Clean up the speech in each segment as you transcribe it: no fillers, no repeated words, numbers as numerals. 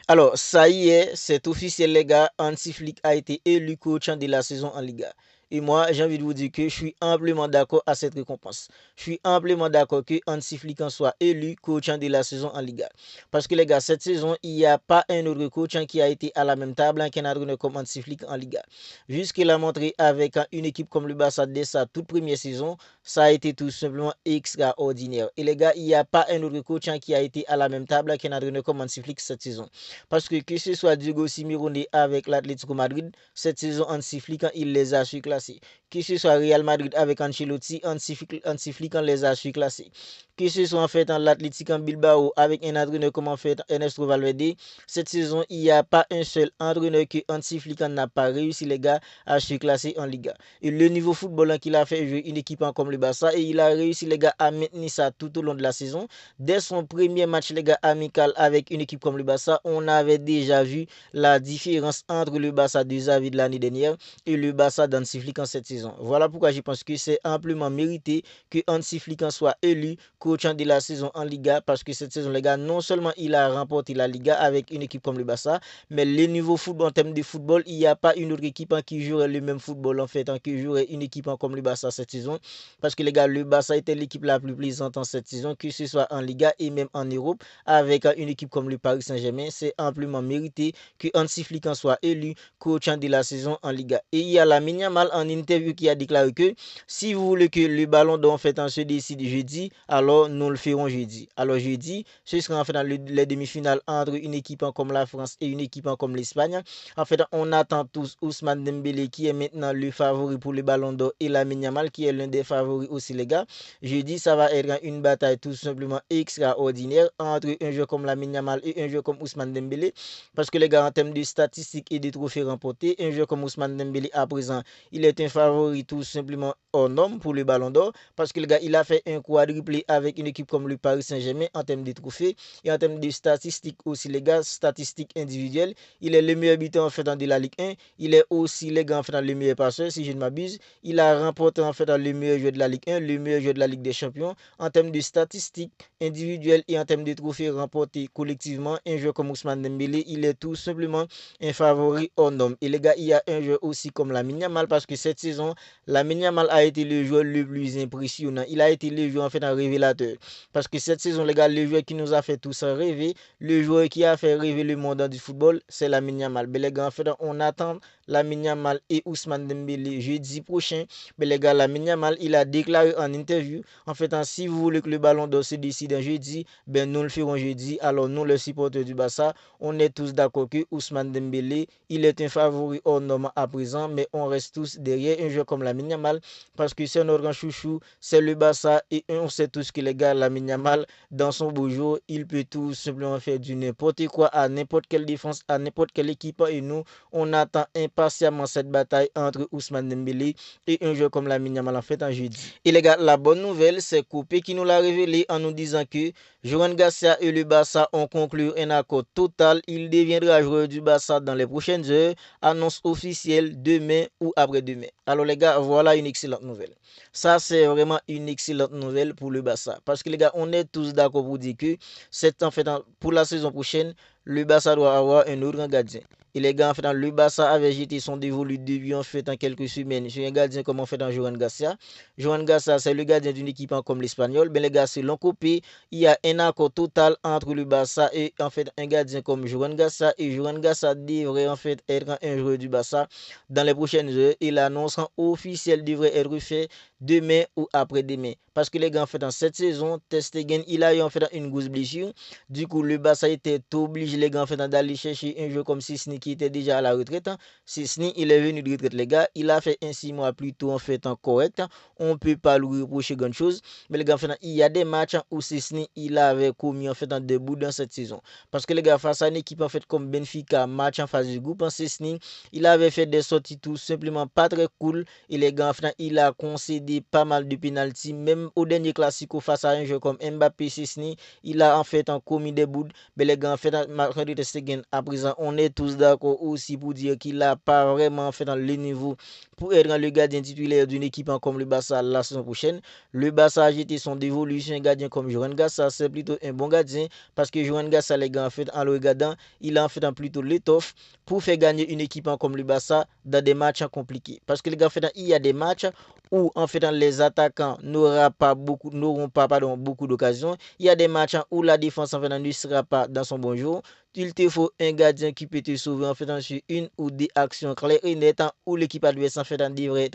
Alors, ça y est, c'est officiel, les gars. Hansi Flick a été élu coach de la saison en Liga. Et moi, j'ai envie de vous dire que je suis amplement d'accord à cette récompense. Je suis amplement d'accord que Hansi Flick en soit élu coach de la saison en Liga. Parce que les gars, cette saison, il n'y a pas un autre coach qui a été à la même table qu'un entraîneur comme Hansi Flick en Liga. Vu ce qu'il a montré avec une équipe comme le Barça dès sa toute première saison, ça a été tout simplement extraordinaire. Et les gars, il n'y a pas un autre coach qui a été à la même table qu'un entraîneur comme Hansi Flick cette saison. Parce que ce soit Diego Simeone avec l'Atlético Madrid, cette saison Hansi Flick, il les a surclassés. Que ce soit Real Madrid avec Ancelotti, Hansi Flick les a surclassés. Que ce soit en fait en l'Atlético Bilbao avec un entraîneur comme en fait Ernesto Valverde, cette saison, il n'y a pas un seul entraîneur que Hansi Flick n'a pas réussi, les gars, à surclasser en Liga. Et le niveau football qu'il a fait jouer une équipe comme le Barça, et il a réussi, les gars, à maintenir ça tout au long de la saison. Dès son premier match, les gars, amical avec une équipe comme le Barça, on avait déjà vu la différence entre le Barça de Xavi de l'année dernière et le Barça d'Hansi Flick en cette saison. Voilà pourquoi je pense que c'est amplement mérité que Hansi Flick en soit élu coach de la saison en Liga, parce que cette saison, les gars, non seulement il a remporté la Liga avec une équipe comme le Barça, mais le niveau football, en termes de football, il n'y a pas une autre équipe qui jouerait le même football en fait, qui jouerait une équipe comme le Barça cette saison, parce que les gars, le Barça était l'équipe la plus plaisante en cette saison, que ce soit en Liga et même en Europe, avec une équipe comme le Paris Saint-Germain. C'est amplement mérité que Hansi Flick en soit élu coach de la saison en Liga. Et il y a Lamine Yamal en interview qui a déclaré que si vous voulez que le ballon d'or en fait se décide jeudi, alors nous le ferons jeudi. Alors jeudi, ce sera en fait dans les demi-finales entre une équipe comme la France et une équipe comme l'Espagne. En fait, on attend tous Ousmane Dembélé qui est maintenant le favori pour le ballon d'or et Lamine Yamal qui est l'un des favoris aussi, les gars. Jeudi, ça va être une bataille tout simplement extraordinaire entre un joueur comme Lamine Yamal et un joueur comme Ousmane Dembélé. Parce que les gars, en termes de statistiques et de trophées remportés, un joueur comme Ousmane Dembélé à présent, il est un favori tout simplement hors norme pour le ballon d'or. Parce que le gars, il a fait un quadruplé avec une équipe comme le Paris Saint-Germain en termes de trophées et en termes de statistiques aussi, les gars, statistiques individuelles. Il est le meilleur buteur en fait de la Ligue 1. Il est aussi, les gars, en fait le meilleur passeur, si je ne m'abuse. Il a remporté en fait le meilleur joueur de la Ligue 1, le meilleur joueur de la Ligue des Champions. En termes de statistiques individuelles et en termes de trophées remportés collectivement, un joueur comme Ousmane Dembélé, il est tout simplement un favori hors norme. Et les gars, il y a un joueur aussi comme Lamine Yamal, parce que cette saison, Lamine Yamal a été le joueur le plus impressionnant. Il a été le joueur en fait un révélateur. Parce que cette saison, les gars, le joueur qui nous a fait tous rêver, le joueur qui a fait rêver le monde du football, c'est Lamine Yamal. Mais les gars, en fait, on attend Lamine Yamal et Ousmane Dembélé jeudi prochain. Mais les gars, Lamine Yamal, il a déclaré en interview, en fait, si vous voulez que le ballon d'or se décide en jeudi, ben nous le ferons jeudi. Alors nous, les supporters du Barça, on est tous d'accord que Ousmane Dembélé, il est un favori hors norme à présent, mais on reste tous derrière un joueur comme Lamine Yamal, parce que c'est notre grand chouchou, c'est le Barça, et on sait tous que les gars, Lamine Yamal, dans son beau jour, il peut tout simplement faire du n'importe quoi à n'importe quelle défense, à n'importe quelle équipe, et nous, on attend impatiemment cette bataille entre Ousmane Dembélé et un joueur comme Lamine Yamal en fait en jeudi. Et les gars, la bonne nouvelle, c'est Coupé qui nous l'a révélé en nous disant que Johan Garcia et le Barça ont conclu un accord total. Il deviendra joueur du Barça dans les prochaines heures. Annonce officielle demain ou après-demain. Alors les gars, voilà une excellente nouvelle. Ça, c'est vraiment une excellente nouvelle pour le Barça. Parce que les gars, on est tous d'accord pour dire que c'est en fait pour la saison prochaine, le Barça doit avoir un autre gardien. Et les gars, en fait, le Barça avait jeté son dévolu début en fait en quelques semaines sur un gardien comme en fait en Johan Garcia. Johan Garcia, c'est le gardien d'une équipe comme l'Espagnol. Mais les gars, selon Copé, il y a un accord total entre le Barça et en fait un gardien comme Johan Garcia. Et Johan Garcia devrait en fait être un joueur du Barça dans les prochaines heures. Et l'annonce officielle devrait être faite demain ou après-demain. Parce que les gars, en fait, en cette saison, Ter Stegen, il a eu en fait une grosse blessure. Du coup, le Barça était obligé, les gars, en fait, d'aller chercher un joueur comme Sisni qui était déjà à la retraite. Sisni, il est venu de retraite, les gars. Il a fait un 6 mois plus tôt, en fait, en correct. On ne peut pas lui reprocher grand chose. Mais les gars, en fait, il y a des matchs où Sisni, il avait commis, en fait, un début dans cette saison. Parce que les gars, face à une équipe, en fait, comme Benfica, match en phase du groupe, en Sisni, il avait fait des sorties tout simplement pas très cool. Et les gars, en fait, il a concédé raté pas mal de pénalty, même au dernier classico face à un joueur comme Mbappé Szczęsny, il a en fait commis des boudes. Mais les gars, en fait, Marc-André Ter Stegen, à présent, on est tous d'accord aussi pour dire qu'il n'a pas vraiment fait dans le niveau pour être le gardien titulaire d'une équipe comme le Barça la saison prochaine. Le Barça a jeté son dévolu sur un gardien comme Johan Gassa, c'est plutôt un bon gardien parce que Johan Gassa, les gars, en fait, en le regardant, il a en fait plutôt l'étoffe pour faire gagner une équipe comme le Barça dans des matchs compliqués. Parce que les gars, en fait, il y a des matchs où en fait les attaquants n'auront pas beaucoup d'occasions. Il y a des matchs où la défense en fait ne sera pas dans son bon jour. Il te faut un gardien qui peut te sauver en fait sur une ou deux actions claires et nettes où l'équipe adverse en fait devrait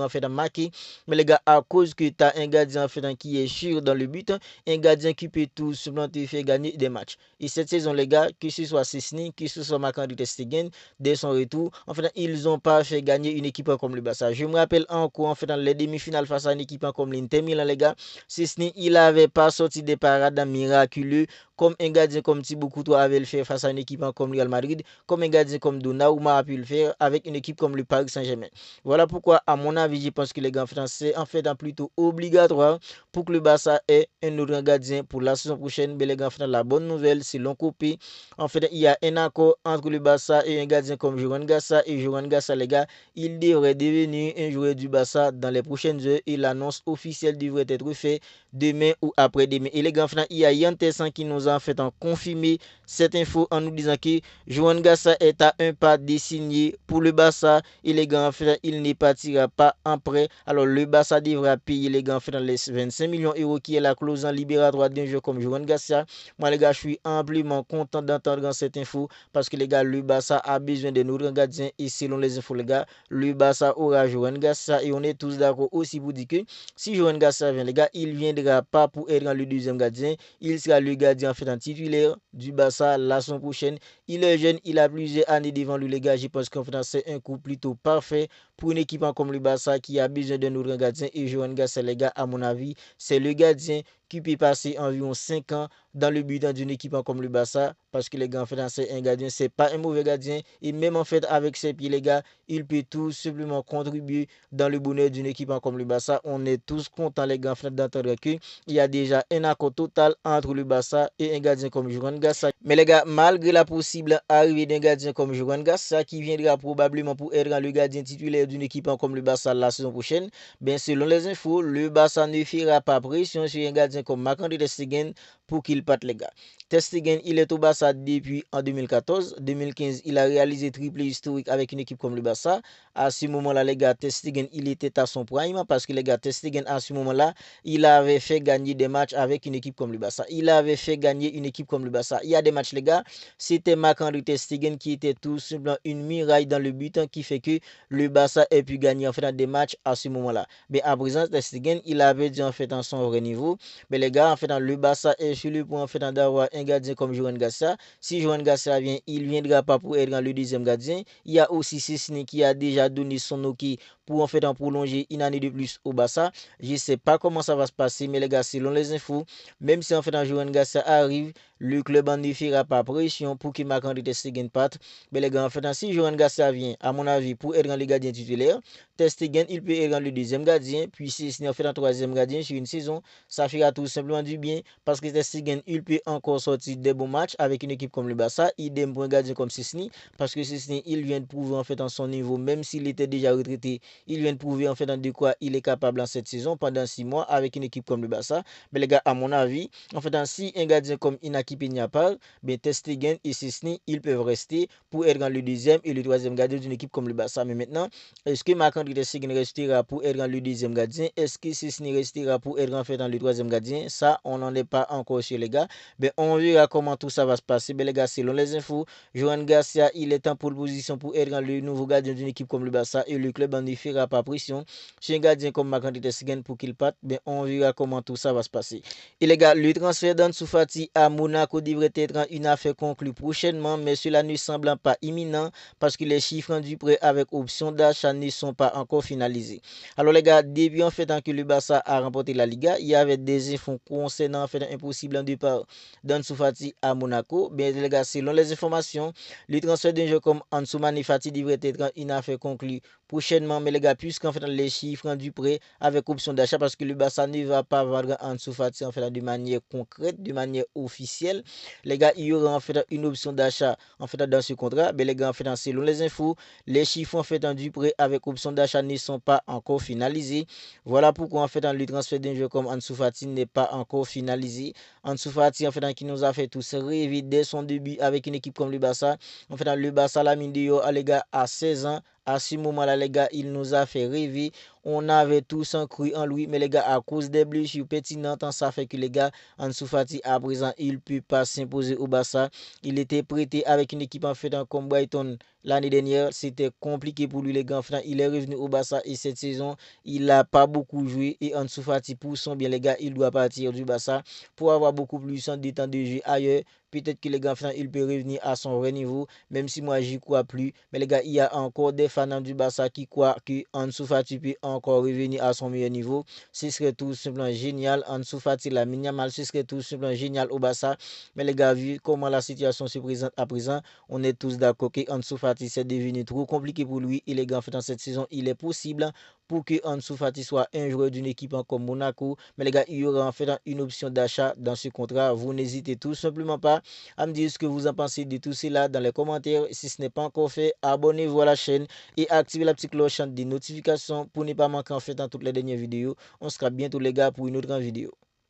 en fait marquer. Mais les gars, à cause que tu as un gardien en fait qui est sûr dans le but, un gardien qui peut tout simplement te faire gagner des matchs. Et cette saison, les gars, que ce soit Szczęsny, que ce soit Marc-André Ter Stegen, dès son retour, en fait, ils n'ont pas fait gagner une équipe comme le Barça. Je me rappelle encore, en fait, dans les demi-finales face à une équipe comme l'Inter Milan, les gars, Szczęsny, il n'avait pas sorti des parades miraculeux comme un gardien comme Thibaut Courtois avait le fait face à une équipe comme Real Madrid, comme un gardien comme Donnarumma a pu le faire avec une équipe comme le Paris Saint-Germain. Voilà pourquoi, à mon avis, je pense que les gars français en fait plutôt obligatoire pour que le Barça ait un autre gardien pour la saison prochaine. Mais les gars, la bonne nouvelle, c'est l'on copie. En fait, il y a un accord entre le Barça et un gardien comme Johan Gassa. Et Johan Gassa, les gars, il devrait devenir un joueur du Barça dans les prochaines heures. Et l'annonce officielle devrait être faite demain ou après-demain. Et les gars, il y a Yann Tessan qui nous a en fait confirmé cette info en nous disant que Johan Gassa est à un pas de signer pour le Barça. Et les gars, il ne partira pas en prêt. Alors le Barça devra payer les gars dans les 25 millions d'euros qui est la clause en libératoire d'un joueur comme Johan Gassa. Moi les gars, je suis amplement content d'entendre cette info parce que les gars, le Barça a besoin de notre gardien et selon les infos les gars, le Barça aura Johan Gassa et on est tous d'accord aussi pour dire que si Johan Gassa vient les gars, il viendra pas pour être le deuxième gardien, il sera le gardien en fait en titulaire du Barça la saison prochaine. Il est jeune, il a plusieurs années devant lui les gars, je pense qu'en fait c'est un coup plutôt parfait pour une équipe comme le Barça qui a besoin d'un autre gardien et Johan Gassa les gars, à mon avis, c'est le gardien qui peut passer environ 5 ans dans le but d'une équipe comme le Barça parce que les gars en fait c'est un gardien, c'est pas un mauvais gardien et même en fait avec ses pieds les gars, il peut tout simplement contribuer dans le bonheur d'une équipe comme le Barça. On est tous contents les gars en fait d'entendre qu'il y a déjà un accord total entre le Barça et un gardien comme Johan Gassa. Mais les gars, malgré la possible arrivée d'un gardien comme Johan Gassa qui viendra probablement pour être le gardien titulaire d'une équipe comme le Barça la saison prochaine, bien selon les infos, le Barça ne fera pas pression sur un gardien comme Marc-André Ter Stegen pour qu'il parte les gars. Ter Stegen, il est au Barça depuis en 2014. 2015, il a réalisé triplé historique avec une équipe comme le Barça. À ce moment-là, les gars, Ter Stegen, il était à son prime parce que les gars, Ter Stegen, à ce moment-là, il avait fait gagner des matchs avec une équipe comme le Barça. Il avait fait gagner une équipe comme le Barça. Il y a des matchs, les gars, c'était Marc-André Ter Stegen qui était tout simplement une muraille dans le but qui fait que le Barça ait pu gagner en fait des matchs à ce moment-là. Mais à présent, Ter Stegen, il avait dit en fait en son vrai niveau. Mais les gars, en fait, le Barça est sur le point en fait d'avoir un gardien comme Johan Gassa. Si Johan Gassa vient, il ne viendra pas pour être le deuxième gardien. Il y a aussi Szczęsny qui a déjà donné son OK pour en fait en prolonger une année de plus au Barça. Je ne sais pas comment ça va se passer, mais les gars, selon les infos, même si en fait Johan Gassa arrive, le club ne fera pas pression pour que Marc-André Ter Stegen parte. Mais les gars, en fait, si Johan Gassa vient, à mon avis, pour être le gardien titulaire, Ter Stegen, il peut être le deuxième gardien, puis Szczęsny en fait un troisième gardien sur une saison. Ça fera tout simplement du bien parce que Ter Stegen, il peut encore sortir des bons matchs avec une équipe comme le Barça. Idem pour un gardien comme Szczęsny parce que Szczęsny, il vient de prouver en fait en son niveau, même s'il était déjà retraité, il vient de prouver en fait de quoi il est capable en cette saison pendant 6 mois avec une équipe comme le Barça. Mais les gars, à mon avis, en fait, si un gardien comme Inaki Peña part, ben Ter Stegen et Szczęsny, ils peuvent rester pour être dans le deuxième et le troisième gardien d'une équipe comme le Barça. Mais maintenant, est-ce que Marc-André Ter Stegen restera pour être dans le deuxième gardien? Est-ce que Szczęsny restera pour être en fait dans le troisième gardien? Ça, on n'en est pas encore chez les gars. Ben, on verra comment tout ça va se passer. Ben, les gars, selon les infos, Johan Garcia, il est en pole position pour être dans le nouveau gardien d'une équipe comme le Barça et le club ne fera pas pression chez un gardien comme Marc-André Ter Stegen pour qu'il parte. Ben, on verra comment tout ça va se passer. Et les gars, le transfert d'Ansu Fati à Monaco devrait être une affaire conclue prochainement, mais cela ne semble pas imminent parce que les chiffres du prêt avec option d'achat ne sont pas encore finalisés. Alors les gars, depuis en fait que le Barça a remporté la Liga, il y avait des infos concernant en fait un possible départ d'Ansu Fati à Monaco. Mais les gars, selon les informations, le transfert d'un joueur comme Ansu Fati devrait être une affaire conclue prochainement. Mais les gars, puisqu'en fait les chiffres du prêt avec option d'achat, parce que le Barça ne va pas vendre Ansu Fati en fait de manière concrète, de manière officielle. Les gars, il y aura en fait une option d'achat en fait dans ce contrat. Mais les gars, en fait, selon les infos, les chiffres en fait du prêt avec option d'achat ne sont pas encore finalisés. Voilà pourquoi en fait le transfert d'un joueur comme Ansu Fati n'est pas encore finalisé. Ansu Fati en fait qui nous a fait tous rêver dès son début avec une équipe comme le Barça. En fait le Barça la mine de les gars à 16 ans. À ce moment-là, les gars, il nous a fait rêver. On avait tous cru en lui, mais les gars, à cause des blessures pertinentes, ça fait que les gars, Ansu Fati, à présent, il ne peut pas s'imposer au Barça. Il était prêté avec une équipe en fait comme Brighton l'année dernière. C'était compliqué pour lui, les gars. Enfin, il est revenu au Barça et cette saison, il n'a pas beaucoup joué. Et Ansu Fati, pour son bien, les gars, il doit partir du Barça pour avoir beaucoup plus de temps de jeu ailleurs. Peut-être que les gars, il peut revenir à son vrai niveau, même si moi, j'y crois plus. Mais les gars, il y a encore des fans du Barça qui croient que Ansu Fati peut encore revenir à son meilleur niveau. Ce serait tout simplement génial. Ansu Fati, la minimal, ce serait tout simplement génial au Barça. Mais les gars, vu comment la situation se présente à présent, on est tous d'accord que Ansu Fati, c'est devenu trop compliqué pour lui. Et les gars, dans cette saison, il est possible pour que Ansu Fati soit un joueur d'une équipe comme Monaco. Mais les gars, il y aura en fait une option d'achat dans ce contrat. Vous n'hésitez tout simplement pas à me dire ce que vous en pensez de tout cela dans les commentaires. Si ce n'est pas encore fait, abonnez-vous à la chaîne et activez la petite cloche des notifications pour ne pas manquer en fait dans toutes les dernières vidéos. On sera bientôt les gars pour une autre vidéo.